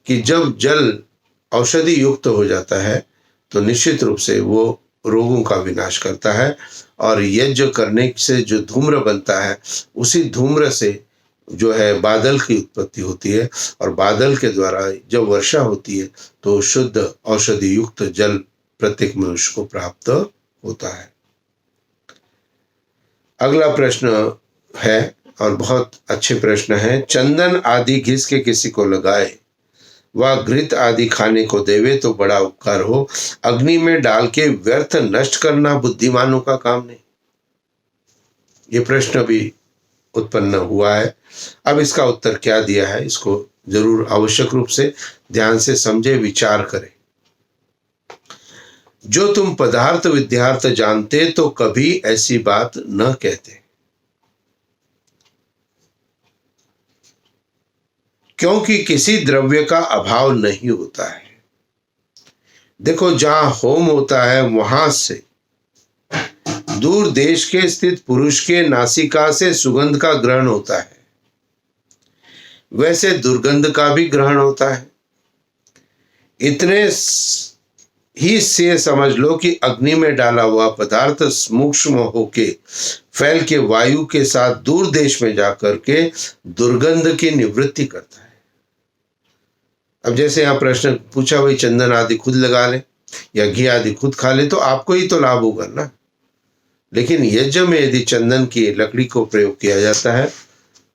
कि जब जल औषधि युक्त हो जाता है तो निश्चित रूप से वो रोगों का विनाश करता है। और यज्ञ करने से जो धूम्र बनता है, उसी धूम्र से जो है बादल की उत्पत्ति होती है, और बादल के द्वारा जब वर्षा होती है तो शुद्ध औषधि युक्त जल प्रत्येक मनुष्य को प्राप्त होता है। अगला प्रश्न है, और बहुत अच्छे प्रश्न है, चंदन आदि घिस के किसी को लगाए व घृत आदि खाने को देवे तो बड़ा उपकार हो, अग्नि में डाल के व्यर्थ नष्ट करना बुद्धिमानों का काम नहीं। ये प्रश्न भी उत्पन्न हुआ है। अब इसका उत्तर क्या दिया है, इसको जरूर आवश्यक रूप से ध्यान से समझे, विचार करें। जो तुम पदार्थ विद्यार्थ जानते तो कभी ऐसी बात न कहते, क्योंकि किसी द्रव्य का अभाव नहीं होता है। देखो, जहां होम होता है वहां से दूर देश के स्थित पुरुष के नासिका से सुगंध का ग्रहण होता है, वैसे दुर्गंध का भी ग्रहण होता है। इतने ही से समझ लो कि अग्नि में डाला हुआ पदार्थ सूक्ष्म होके फैल के वायु के साथ दूर देश में जाकर के दुर्गंध की निवृत्ति करता है। अब जैसे यहाँ प्रश्न पूछा, भाई चंदन आदि खुद लगा ले या घी आदि खुद खा ले तो आपको ही तो लाभ होगा ना। लेकिन यज्ञ में यदि चंदन की लकड़ी को प्रयोग किया जाता है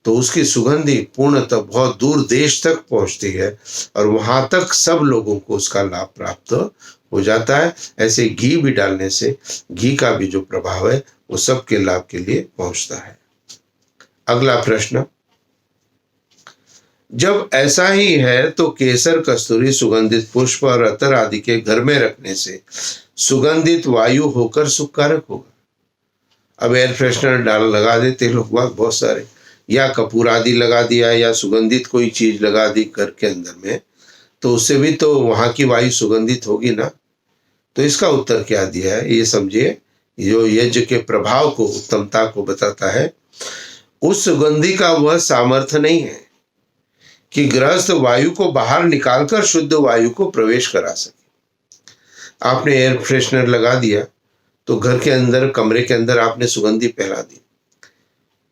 तो उसकी सुगंधी पूर्णतः बहुत दूर देश तक पहुंचती है, और वहां तक सब लोगों को उसका लाभ प्राप्त हो जाता है। ऐसे घी भी डालने से घी का भी जो प्रभाव है वो सबके लाभ के लिए पहुंचता है। अगला प्रश्न, जब ऐसा ही है तो केसर, कस्तूरी, सुगंधित पुष्प और अतर आदि के घर में रखने से सुगंधित वायु होकर सुखकारक होगा। अब एयर फ्रेशनर डाल लगा देते लोग बहुत सारे, या कपूर आदि लगा दिया, या सुगंधित कोई चीज लगा दी घर के अंदर में, तो उससे भी तो वहां की वायु सुगंधित होगी ना। तो इसका उत्तर क्या दिया है ये समझिए, जो यज्ञ के प्रभाव को, उत्तमता को बताता है। उस सुगंधि का वह सामर्थ्य नहीं है कि गृहस्थ वायु को बाहर निकालकर शुद्ध वायु को प्रवेश करा सके। आपने एयर फ्रेशनर लगा दिया तो घर के अंदर, कमरे के अंदर आपने सुगंधी फैला दी,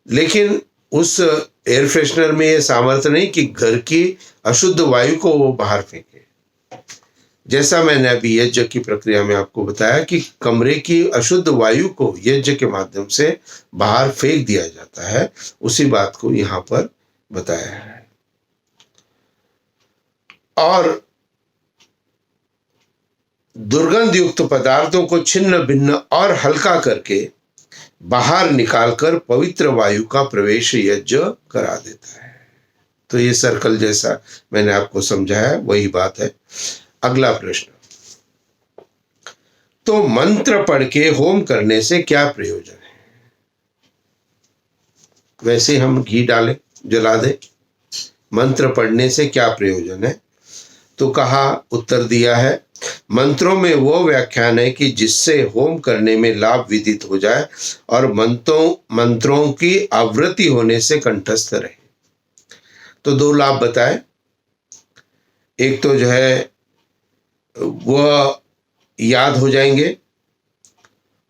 लेकिन उस एयर फ्रेशनर में यह सामर्थ्य नहीं कि घर की अशुद्ध वायु को वो बाहर फेंके। जैसा मैंने अभी यज्ञ की प्रक्रिया में आपको बताया कि कमरे की अशुद्ध वायु को यज्ञ के माध्यम से बाहर फेंक दिया जाता है, उसी बात को यहां पर बताया है। और दुर्गंध युक्त पदार्थों को छिन्न भिन्न और हल्का करके बाहर निकालकर पवित्र वायु का प्रवेश यज्ञ करा देता है। तो ये सर्कल जैसा मैंने आपको समझाया वही बात है। अगला प्रश्न, तो मंत्र पढ़ के होम करने से क्या प्रयोजन है? वैसे हम घी डालें, जला दें, मंत्र पढ़ने से क्या प्रयोजन है? तो कहा, उत्तर दिया है, मंत्रों में वो व्याख्यान है कि जिससे होम करने में लाभ विदित हो जाए और मंत्रों की आवृत्ति होने से कंठस्थ रहे। तो दो लाभ बताए। एक तो जो है वह याद हो जाएंगे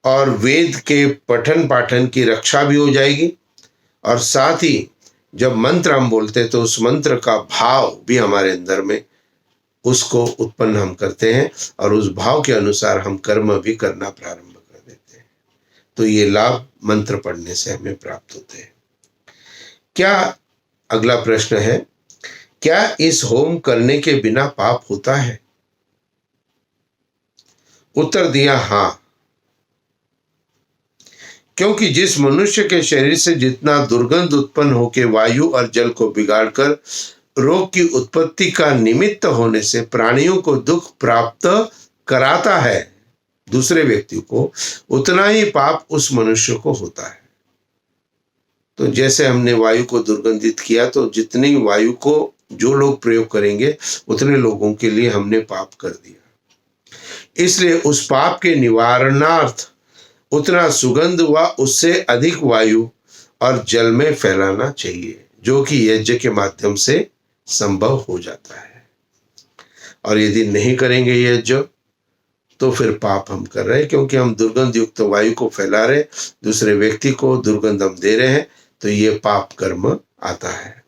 और वेद के पठन पाठन की रक्षा भी हो जाएगी, और साथ ही जब मंत्र हम बोलते हैं तो उस मंत्र का भाव भी हमारे अंदर में उसको उत्पन्न हम करते हैं और उस भाव के अनुसार हम कर्म भी करना प्रारंभ कर देते हैं। तो ये लाभ मंत्र पढ़ने से हमें प्राप्त होते हैं। क्या, अगला प्रश्न है, क्या इस होम करने के बिना पाप होता है? उत्तर दिया, हाँ, क्योंकि जिस मनुष्य के शरीर से जितना दुर्गंध उत्पन्न होकर वायु और जल को बिगाड़कर रोग की उत्पत्ति का निमित्त होने से प्राणियों को दुख प्राप्त कराता है दूसरे व्यक्ति को, उतना ही पाप उस मनुष्य को होता है। तो जैसे हमने वायु को दुर्गंधित किया, तो जितनी वायु को जो लोग प्रयोग करेंगे उतने लोगों के लिए हमने पाप कर दिया। इसलिए उस पाप के निवारणार्थ उतना सुगंध व उससे अधिक वायु और जल में फैलाना चाहिए, जो कि यज्ञ के माध्यम से संभव हो जाता है। और यदि नहीं करेंगे यज्ञ तो फिर पाप हम कर रहे हैं, क्योंकि हम दुर्गंध युक्त वायु को फैला रहे, दूसरे व्यक्ति को दुर्गंध हम दे रहे हैं, तो ये पाप कर्म आता है।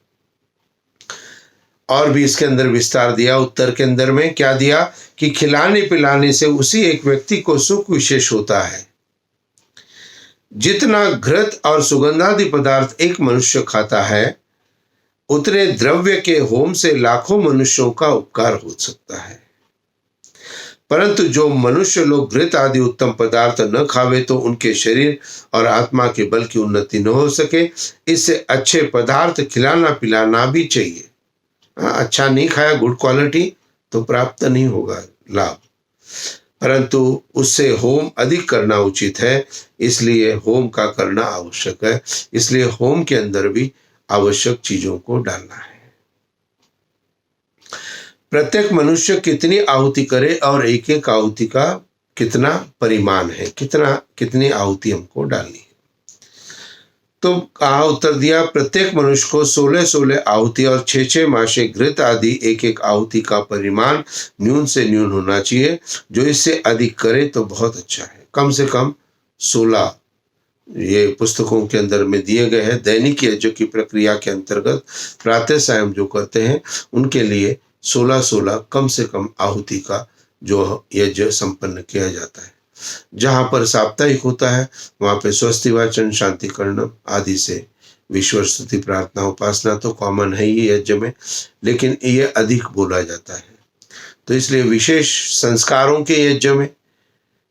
और भी इसके अंदर विस्तार दिया। उत्तर के अंदर में क्या दिया कि खिलाने पिलाने से उसी एक व्यक्ति को सुख विशेष होता है। जितना घृत और सुगंधादि पदार्थ एक मनुष्य खाता है, उतने द्रव्य के होम से लाखों मनुष्यों का उपकार हो सकता है। परंतु जो मनुष्य लोग घृत आदि उत्तम पदार्थ न खावे तो उनके शरीर और आत्मा के बल की उन्नति न हो सके। इससे अच्छे पदार्थ खिलाना पिलाना भी चाहिए। अच्छा नहीं खाया, गुड क्वालिटी, तो प्राप्त नहीं होगा लाभ, परंतु उससे होम अधिक करना उचित है, इसलिए होम का करना आवश्यक है। इसलिए होम के अंदर भी आवश्यक चीजों को डालना है। प्रत्येक मनुष्य कितनी आहुति करे और एक एक आहुति का कितना परिमाण है, कितनी आहुति हमको डालनी है। तो कहा, उत्तर दिया, प्रत्येक मनुष्य को 16-16 आहुति और 6-6 मासे घृत आदि एक एक आहुति का परिमाण न्यून से न्यून होना चाहिए। जो इससे अधिक करे तो बहुत अच्छा है। कम से कम 16 ये पुस्तकों के अंदर में दिए गए हैं। दैनिक यज्ञ की प्रक्रिया के अंतर्गत प्रातः सायं जो करते हैं उनके लिए 16-16 कम से कम आहुति का जो यज्ञ संपन्न किया जाता है। जहाँ पर साप्ताहिक होता है वहाँ पे स्वस्ति वाचन, शांति करणम आदि से विश्व स्तुति, प्रार्थना, उपासना तो कॉमन है ही यज्ञ में, लेकिन ये अधिक बोला जाता है। तो इसलिए विशेष संस्कारों के यज्ञ में,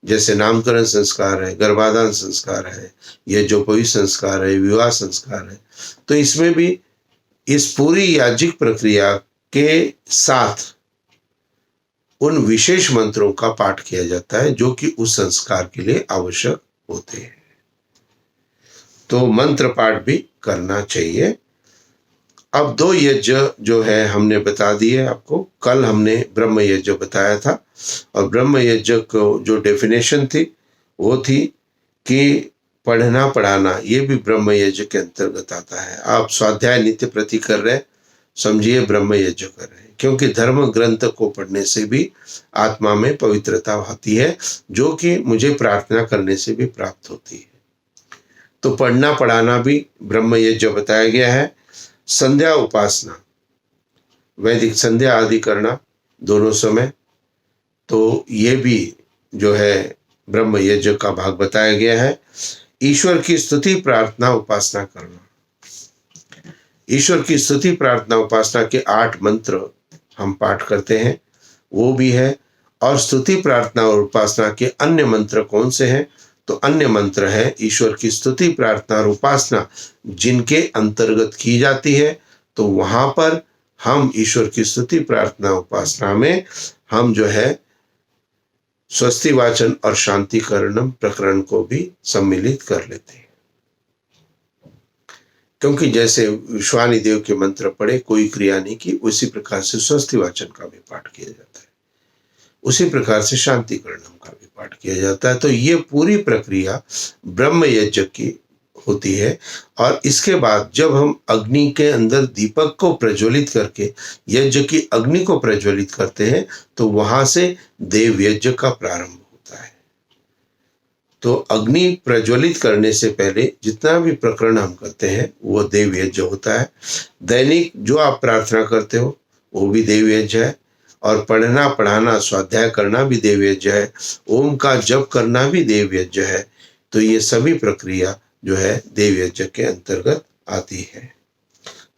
जैसे नामकरण संस्कार है, गर्भाधान संस्कार है, यज्ञोपवीत संस्कार है, विवाह संस्कार है, तो इसमें भी इस पूरी याज्ञिक प्रक्रिया के साथ उन विशेष मंत्रों का पाठ किया जाता है जो कि उस संस्कार के लिए आवश्यक होते हैं। तो मंत्र पाठ भी करना चाहिए। अब दो यज्ञ जो है हमने बता दिए आपको। कल हमने ब्रह्म यज्ञ बताया था, और ब्रह्म यज्ञ को जो डेफिनेशन थी वो थी कि पढ़ना पढ़ाना, ये भी ब्रह्म यज्ञ के अंतर्गत आता है। आप स्वाध्याय नित्य प्रति कर रहे हैं, समझिए ब्रह्म यज्ञ कर रहे हैं, क्योंकि धर्म ग्रंथ को पढ़ने से भी आत्मा में पवित्रता होती है, जो कि मुझे प्रार्थना करने से भी प्राप्त होती है। तो पढ़ना पढ़ाना भी ब्रह्म यज्ञ बताया गया है। संध्या उपासना, वैदिक संध्या आदि करना दोनों समय, तो ये भी जो है ब्रह्म यज्ञ का भाग बताया गया है। ईश्वर की स्तुति प्रार्थना उपासना करना, ईश्वर की स्तुति प्रार्थना उपासना के 8 मंत्र हम पाठ करते हैं, वो भी है। और स्तुति प्रार्थना और उपासना के अन्य मंत्र कौन से हैं? तो अन्य मंत्र है ईश्वर की स्तुति प्रार्थना और उपासना जिनके अंतर्गत की जाती है, तो वहां पर हम ईश्वर की स्तुति प्रार्थना उपासना में हम जो है स्वस्ति वाचन और शांतिकरणम प्रकरण को भी सम्मिलित कर लेते हैं। क्योंकि जैसे विश्वानी देव के मंत्र पढ़े कोई क्रिया नहीं की, उसी प्रकार से स्वस्ति वाचन का भी पाठ किया जाता है, उसी प्रकार से शांतिकरणम का भी पाठ किया जाता है। तो ये पूरी प्रक्रिया ब्रह्म यज्ञ की होती है। और इसके बाद जब हम अग्नि के अंदर दीपक को प्रज्वलित करके यज्ञ की अग्नि को प्रज्वलित करते हैं, तो वहां से देव यज्ञ का प्रारंभ होता है। तो अग्नि प्रज्वलित करने से पहले जितना भी प्रकरण हम करते हैं वो देव यज्ञ होता है। दैनिक जो आप प्रार्थना करते हो वो भी देव यज्ञ है, और पढ़ना पढ़ाना स्वाध्याय करना भी देव यज्ञ है, ओम का जप करना भी देव यज्ञ है। तो ये सभी प्रक्रिया जो है देव यज्ञ के अंतर्गत आती है।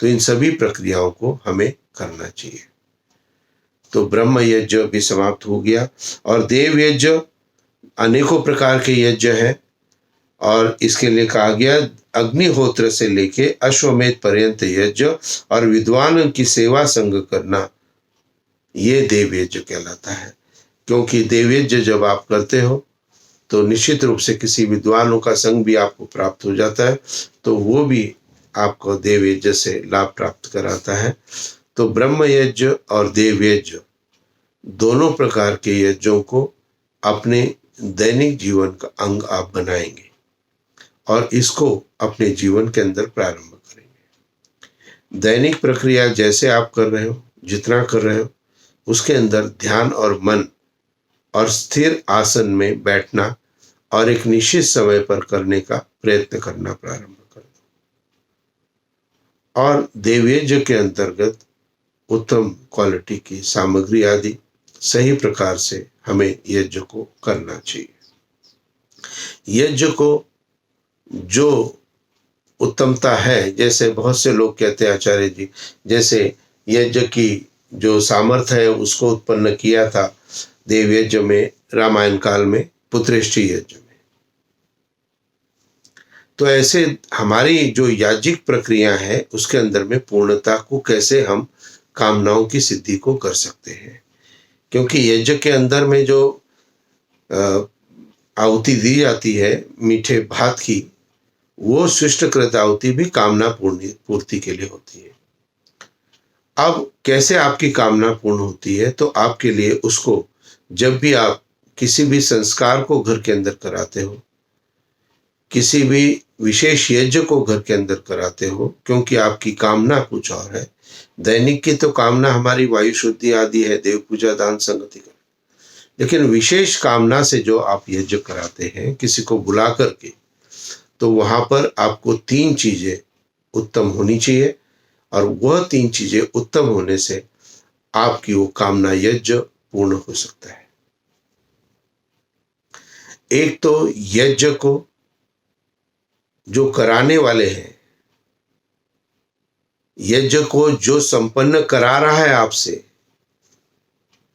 तो इन सभी प्रक्रियाओं को हमें करना चाहिए। तो ब्रह्म यज्ञ भी समाप्त हो गया, और देव यज्ञ अनेकों प्रकार के यज्ञ हैं, और इसके लिए कहा गया अग्निहोत्र से लेके अश्वमेध पर्यंत यज्ञ और विद्वान की सेवा संग करना, ये देव यज्ञ कहलाता है। क्योंकि देव यज्ञ जब आप करते हो तो निश्चित रूप से किसी विद्वानों का संग भी आपको प्राप्त हो जाता है, तो वो भी आपको देव यज्ञ से लाभ प्राप्त कराता है। तो ब्रह्म यज्ञ और देव यज्ञ दोनों प्रकार के यज्ञों को अपने दैनिक जीवन का अंग आप बनाएंगे और इसको अपने जीवन के अंदर प्रारंभ करेंगे। दैनिक प्रक्रिया जैसे आप कर रहे हो, जितना कर रहे हो, उसके अंदर ध्यान और मन और स्थिर आसन में बैठना और एक निश्चित समय पर करने का प्रयत्न करना प्रारंभ कर दो। और देवयज्ञ के अंतर्गत उत्तम क्वालिटी की सामग्री आदि सही प्रकार से हमें यज्ञ को करना चाहिए। यज्ञ को जो उत्तमता है, जैसे बहुत से लोग कहते हैं आचार्य जी, जैसे यज्ञ की जो सामर्थ्य है उसको उत्पन्न किया था देवयज्ञ में, रामायण काल में पुत्रेष्टि यज्ञ में। तो ऐसे हमारी जो याज्ञिक प्रक्रिया है उसके अंदर में पूर्णता को कैसे हम कामनाओं की सिद्धि को कर सकते हैं। क्योंकि यज्ञ के अंदर में जो आहुति दी जाती है मीठे भात की, वो शिष्टकृत आहुति भी कामना पूर्ति के लिए होती है। अब कैसे आपकी कामना पूर्ण होती है? तो आपके लिए उसको जब भी आप किसी भी संस्कार को घर के अंदर कराते हो, किसी भी विशेष यज्ञ को घर के अंदर कराते हो, क्योंकि आपकी कामना कुछ और है। दैनिक की तो कामना हमारी वायु शुद्धि आदि है, देव पूजा दान संगति कर, लेकिन विशेष कामना से जो आप यज्ञ कराते हैं किसी को बुला करके, तो वहां पर आपको 3 चीजें उत्तम होनी चाहिए, और वह 3 चीजें उत्तम होने से आपकी वो कामना यज्ञ पूर्ण हो सकता है। एक तो यज्ञ को जो कराने वाले हैं, यज्ञ को जो संपन्न करा रहा है आपसे,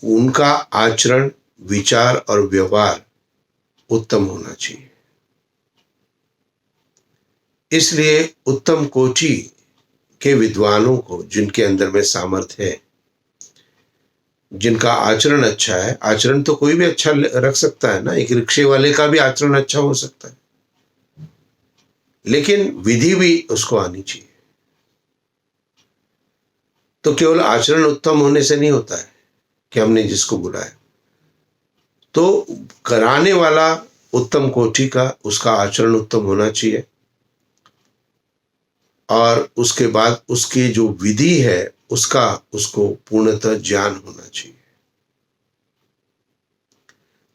उनका आचरण, विचार और व्यवहार उत्तम होना चाहिए। इसलिए उत्तम कोटि के विद्वानों को, जिनके अंदर में सामर्थ्य है, जिनका आचरण अच्छा है, आचरण तो कोई भी अच्छा रख सकता है ना, एक रिक्शे वाले का भी आचरण अच्छा हो सकता है, लेकिन विधि भी उसको आनी चाहिए। तो केवल आचरण उत्तम होने से नहीं होता है कि हमने जिसको बुलाया, तो कराने वाला उत्तम कोटि का, उसका आचरण उत्तम होना चाहिए, और उसके बाद उसकी जो विधि है उसका उसको पूर्णतः ज्ञान होना चाहिए।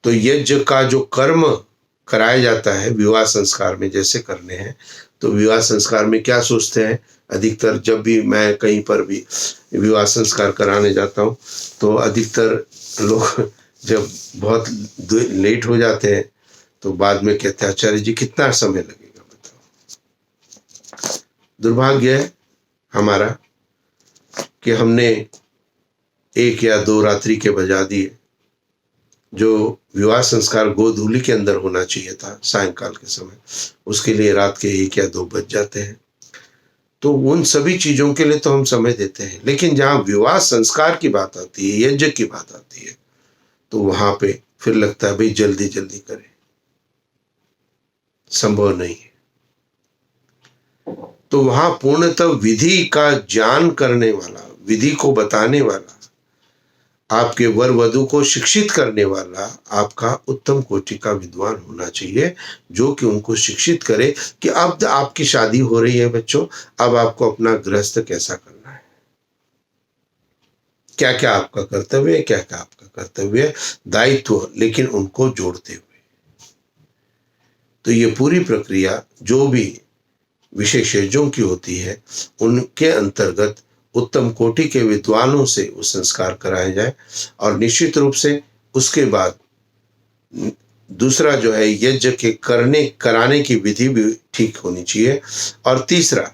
तो यज्ञ का जो कर्म कराया जाता है विवाह संस्कार में जैसे करने हैं, तो विवाह संस्कार में क्या सोचते हैं, अधिकतर जब भी मैं कहीं पर भी विवाह संस्कार कराने जाता हूँ तो अधिकतर लोग जब बहुत लेट हो जाते हैं तो बाद में कहते हैं आचार्य जी कितना समय लगेगा बताओ। दुर्भाग्य है हमारा कि हमने 1 या 2 रात्रि के बजा दिए। जो विवाह संस्कार गोधूली के अंदर होना चाहिए था सायंकाल के समय, उसके लिए रात के 1 या 2 बज जाते हैं। तो उन सभी चीजों के लिए तो हम समय देते हैं, लेकिन जहाँ विवाह संस्कार की बात आती है, यज्ञ की बात आती है, तो वहां पे फिर लगता है भाई जल्दी जल्दी करें, संभव नहीं है। तो वहां पूर्णतः विधि का ज्ञान करने वाला, विधि को बताने वाला, आपके वर वधु को शिक्षित करने वाला आपका उत्तम कोटि का विद्वान होना चाहिए, जो कि उनको शिक्षित करे कि अब आपकी शादी हो रही है बच्चों, अब आपको अपना गृहस्थ कैसा करना है, क्या क्या आपका कर्तव्य है, क्या क्या आपका कर्तव्य है, दायित्व, लेकिन उनको जोड़ते हुए। तो ये पूरी प्रक्रिया जो भी विशेषज्ञों की होती है उनके अंतर्गत उत्तम कोटि के विद्वानों से वो संस्कार कराए जाए, और निश्चित रूप से उसके बाद दूसरा जो है यज्ञ के कराने की विधि भी ठीक होनी चाहिए। और तीसरा,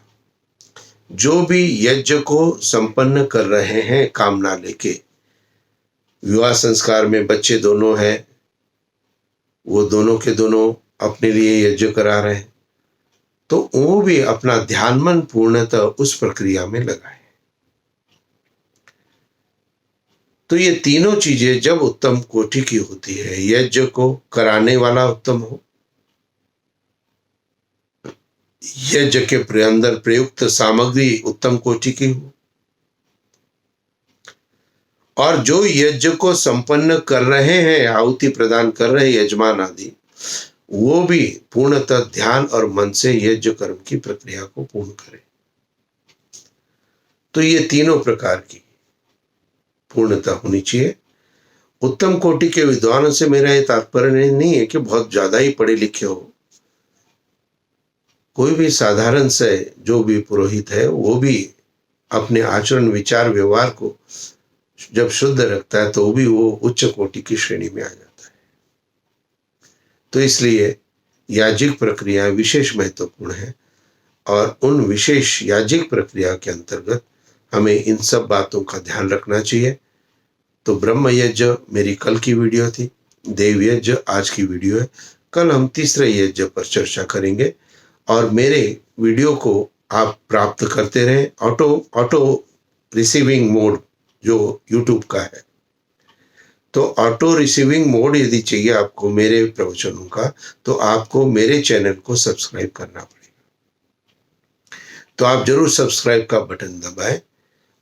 जो भी यज्ञ को संपन्न कर रहे हैं कामना लेके, विवाह संस्कार में बच्चे दोनों हैं, वो दोनों के दोनों अपने लिए यज्ञ करा रहे हैं, तो वो भी अपना ध्यान मन पूर्णतः उस प्रक्रिया में लगाए। तो ये तीनों चीजें जब उत्तम कोटि की होती है, यज्ञ को कराने वाला उत्तम हो, यज्ञ के अंदर प्रयुक्त सामग्री उत्तम कोटि की हो, और जो यज्ञ को संपन्न कर रहे हैं, आहुति प्रदान कर रहे यजमान आदि, वो भी पूर्णतः ध्यान और मन से यज्ञ कर्म की प्रक्रिया को पूर्ण करें। तो ये तीनों प्रकार की पूर्णता होनी चाहिए। उत्तम कोटि के विद्वानों से मेरा ये तात्पर्य नहीं है कि बहुत ज्यादा ही पढ़े लिखे हो। कोई भी साधारण से जो भी पुरोहित है वो भी अपने आचरण विचार व्यवहार को जब शुद्ध रखता है तो भी वो उच्च कोटि की श्रेणी में आ जाता है। तो इसलिए याज्ञिक प्रक्रिया विशेष महत्वपूर्ण है, और उन विशेष याज्ञिक प्रक्रिया के अंतर्गत हमें इन सब बातों का ध्यान रखना चाहिए। तो ब्रह्म यज्ञ मेरी कल की वीडियो थी, देव यज्ञ आज की वीडियो है। कल हम तीसरे यज्ञ पर चर्चा करेंगे, और मेरे वीडियो को आप प्राप्त करते रहें। ऑटो रिसीविंग मोड जो यूट्यूब का है, तो ऑटो रिसीविंग मोड यदि चाहिए आपको मेरे प्रवचनों का, तो आपको मेरे चैनल को सब्सक्राइब करना पड़ेगा। तो आप जरूर सब्सक्राइब का बटन दबाएं,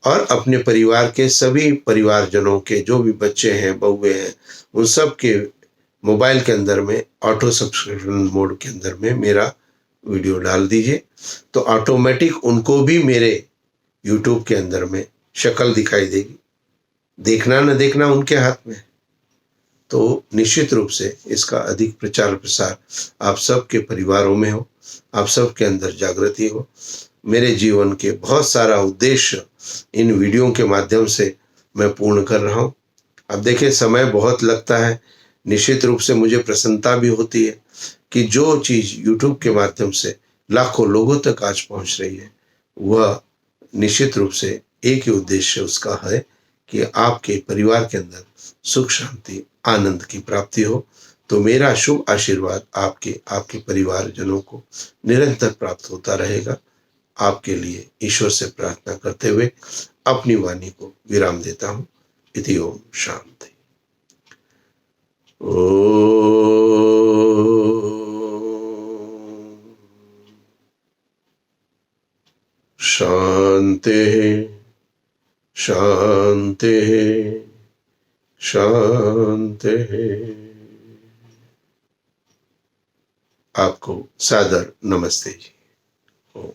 और अपने परिवार के सभी परिवारजनों के जो भी बच्चे हैं, बहुए हैं, उन सब के मोबाइल के अंदर में ऑटो सब्सक्रिप्शन मोड के अंदर में मेरा वीडियो डाल दीजिए, तो ऑटोमेटिक उनको भी मेरे यूट्यूब के अंदर में शक्ल दिखाई देगी। देखना न देखना उनके हाथ में। तो निश्चित रूप से इसका अधिक प्रचार प्रसार आप सबके परिवारों में हो, आप सबके अंदर जागृति हो। मेरे जीवन के बहुत सारा उद्देश्य इन वीडियो के माध्यम से मैं पूर्ण कर रहा हूँ। अब देखिए समय बहुत लगता है, निश्चित रूप से मुझे प्रसन्नता भी होती है कि जो चीज़ यूट्यूब के माध्यम से लाखों लोगों तक आज पहुँच रही है, वह निश्चित रूप से एक ही उद्देश्य उसका है कि आपके परिवार के अंदर सुख शांति आनंद की प्राप्ति हो। तो मेरा शुभ आशीर्वाद आपके परिवारजनों को निरंतर प्राप्त होता रहेगा। आपके लिए ईश्वर से प्रार्थना करते हुए अपनी वाणी को विराम देता हूँ। इति ओम शांति। शांति शांति शांति। आपको सादर नमस्ते जी। ओम।